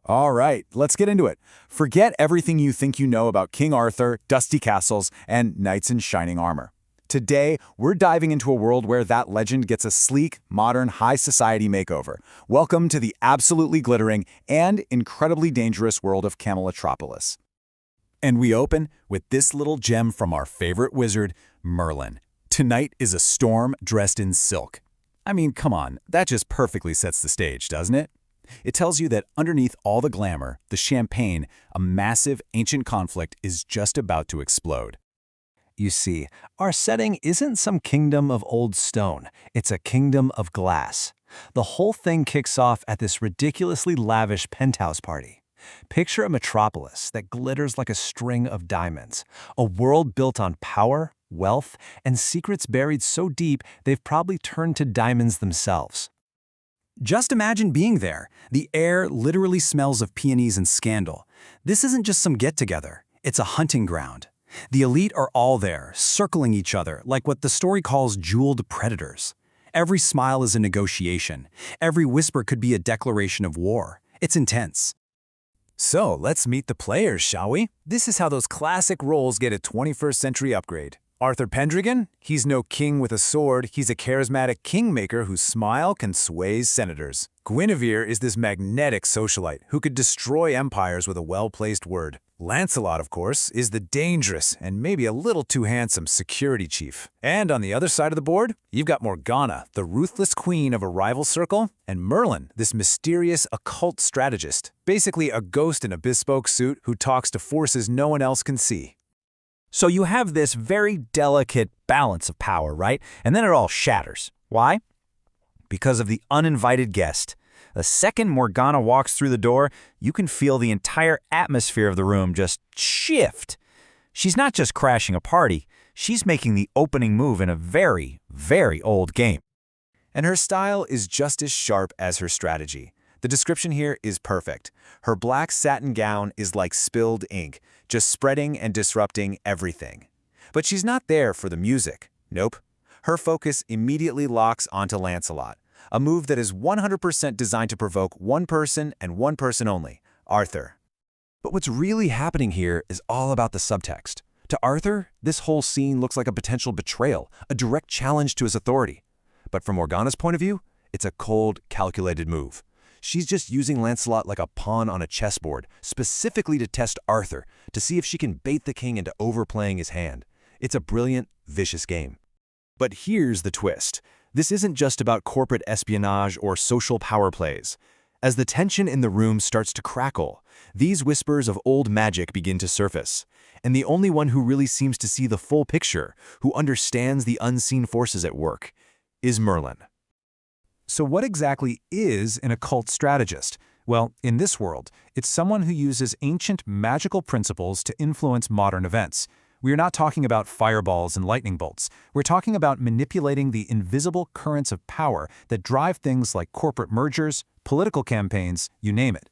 All right, let's get into it. Forget everything you think you know about King Arthur, dusty castles, and knights in shining armor. Today, we're diving into a world where that legend gets a sleek, modern, high society makeover. Welcome to the absolutely glittering and incredibly dangerous world of CAMELOTROPOLIS. And we open with this little gem from our favorite wizard, Merlin. Tonight is a storm dressed in silk. I mean, come on, that just perfectly sets the stage, doesn't it? It tells you that underneath all the glamour, the champagne, a massive ancient conflict is just about to explode. You see, our setting isn't some kingdom of old stone, it's a kingdom of glass. The whole thing kicks off at this ridiculously lavish penthouse party. Picture a metropolis that glitters like a string of diamonds, a world built on power, wealth, and secrets buried so deep they've probably turned to diamonds themselves. Just imagine being there. The air literally smells of peonies and scandal. This isn't just some get-together, it's a hunting ground. The elite are all there, circling each other like what the story calls jeweled predators. Every smile is a negotiation. Every whisper could be a declaration of war. It's intense. So, let's meet the players, shall we? This is how those classic roles get a 21st century upgrade. Arthur Pendragon? He's no king with a sword, he's a charismatic kingmaker whose smile can sway senators. Guinevere is this magnetic socialite who could destroy empires with a well-placed word. Lancelot, of course, is the dangerous and maybe a little too handsome security chief. And on the other side of the board, you've got Morgana, the ruthless queen of a rival circle, and Merlin, this mysterious occult strategist, basically a ghost in a bespoke suit who talks to forces no one else can see. So you have this very delicate balance of power, right? And then it all shatters. Why? Because of the uninvited guest. The second Morgana walks through the door, you can feel the entire atmosphere of the room just shift. She's not just crashing a party, she's making the opening move in a very, very old game. And her style is just as sharp as her strategy. The description here is perfect. Her black satin gown is like spilled ink, just spreading and disrupting everything. But she's not there for the music. Nope. Her focus immediately locks onto Lancelot, a move that is 100% designed to provoke one person and one person only, Arthur. But what's really happening here is all about the subtext. To Arthur, this whole scene looks like a potential betrayal, a direct challenge to his authority. But from Morgana's point of view, it's a cold, calculated move. She's just using Lancelot like a pawn on a chessboard, specifically to test Arthur, to see if she can bait the king into overplaying his hand. It's a brilliant, vicious game. But here's the twist. This isn't just about corporate espionage or social power plays. As the tension in the room starts to crackle, these whispers of old magic begin to surface. And the only one who really seems to see the full picture, who understands the unseen forces at work, is Merlin. So what exactly is an occult strategist? Well, in this world, it's someone who uses ancient magical principles to influence modern events. We're not talking about fireballs and lightning bolts. We're talking about manipulating the invisible currents of power that drive things like corporate mergers, political campaigns, you name it.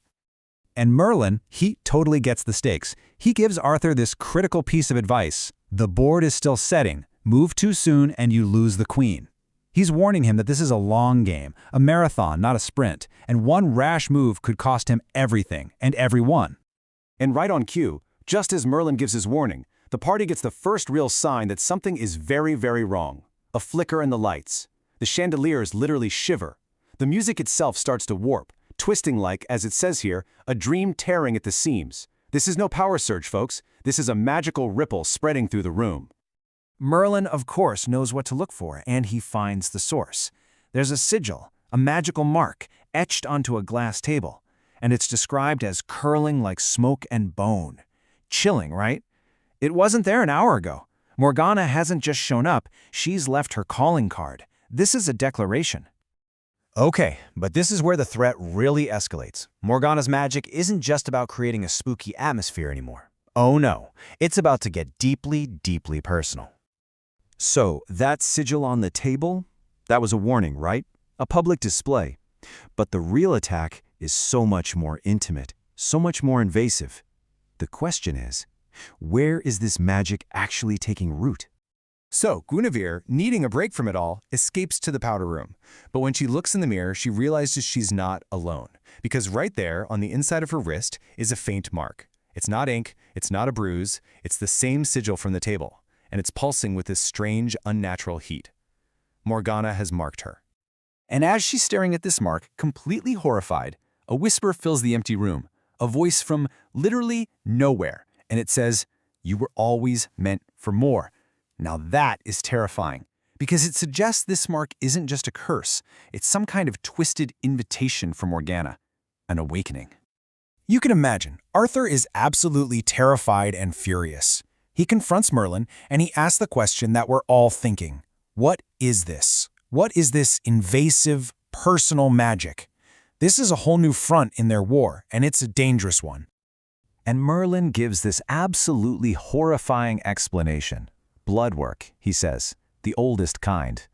And Merlin, he totally gets the stakes. He gives Arthur this critical piece of advice. The board is still setting. Move too soon and you lose the queen. He's warning him that this is a long game, a marathon, not a sprint, and one rash move could cost him everything and everyone. And right on cue, just as Merlin gives his warning, the party gets the first real sign that something is very, very wrong. A flicker in the lights. The chandeliers literally shiver. The music itself starts to warp, twisting like, as it says here, a dream tearing at the seams. This is no power surge, folks. This is a magical ripple spreading through the room. Merlin, of course, knows what to look for, and he finds the source. There's a sigil, a magical mark, etched onto a glass table, and it's described as curling like smoke and bone. Chilling, right? It wasn't there an hour ago. Morgana hasn't just shown up, she's left her calling card. This is a declaration. Okay, but this is where the threat really escalates. Morgana's magic isn't just about creating a spooky atmosphere anymore. Oh no, it's about to get deeply, deeply personal. So, that sigil on the table? That was a warning, right? A public display. But the real attack is so much more intimate, so much more invasive. The question is, where is this magic actually taking root? So Guinevere, needing a break from it all, escapes to the powder room. But when she looks in the mirror, she realizes she's not alone, because right there, on the inside of her wrist, is a faint mark. It's not ink, it's not a bruise, it's the same sigil from the table, and it's pulsing with this strange, unnatural heat. Morgana has marked her. And as she's staring at this mark, completely horrified, a whisper fills the empty room, a voice from literally nowhere, and it says, "You were always meant for more." Now that is terrifying, because it suggests this mark isn't just a curse, it's some kind of twisted invitation for Morgana, an awakening. You can imagine, Arthur is absolutely terrified and furious. He confronts Merlin, and he asks the question that we're all thinking. What is this? What is this invasive, personal magic? This is a whole new front in their war, and it's a dangerous one. And Merlin gives this absolutely horrifying explanation. Blood work, he says, the oldest kind.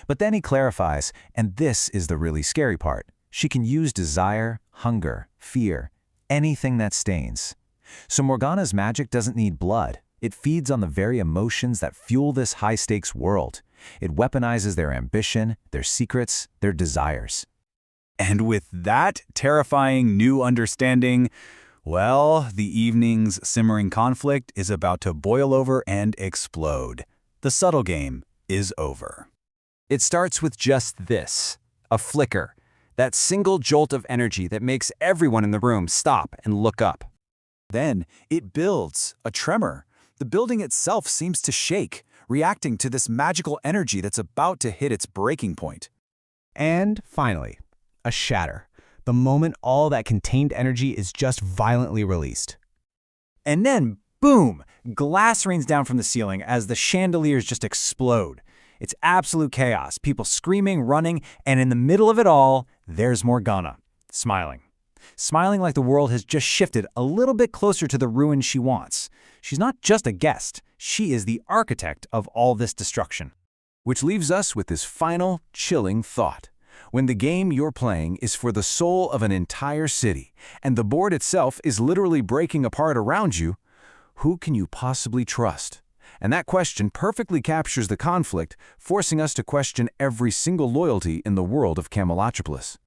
But then he clarifies, and this is the really scary part. She can use desire, hunger, fear, anything that stains. So Morgana's magic doesn't need blood. It feeds on the very emotions that fuel this high-stakes world. It weaponizes their ambition, their secrets, their desires. And with that terrifying new understanding, well, the evening's simmering conflict is about to boil over and explode. The subtle game is over. It starts with just this, a flicker, that single jolt of energy that makes everyone in the room stop and look up. Then it builds, a tremor. The building itself seems to shake, reacting to this magical energy that's about to hit its breaking point. And finally, a shatter. The moment all that contained energy is just violently released. And then, boom, glass rains down from the ceiling as the chandeliers just explode. It's absolute chaos, people screaming, running, and in the middle of it all, there's Morgana, smiling. Smiling like the world has just shifted a little bit closer to the ruin she wants. She's not just a guest, she is the architect of all this destruction. Which leaves us with this final, chilling thought. When the game you're playing is for the soul of an entire city, and the board itself is literally breaking apart around you, who can you possibly trust? And that question perfectly captures the conflict, forcing us to question every single loyalty in the world of CAMELOTROPOLIS.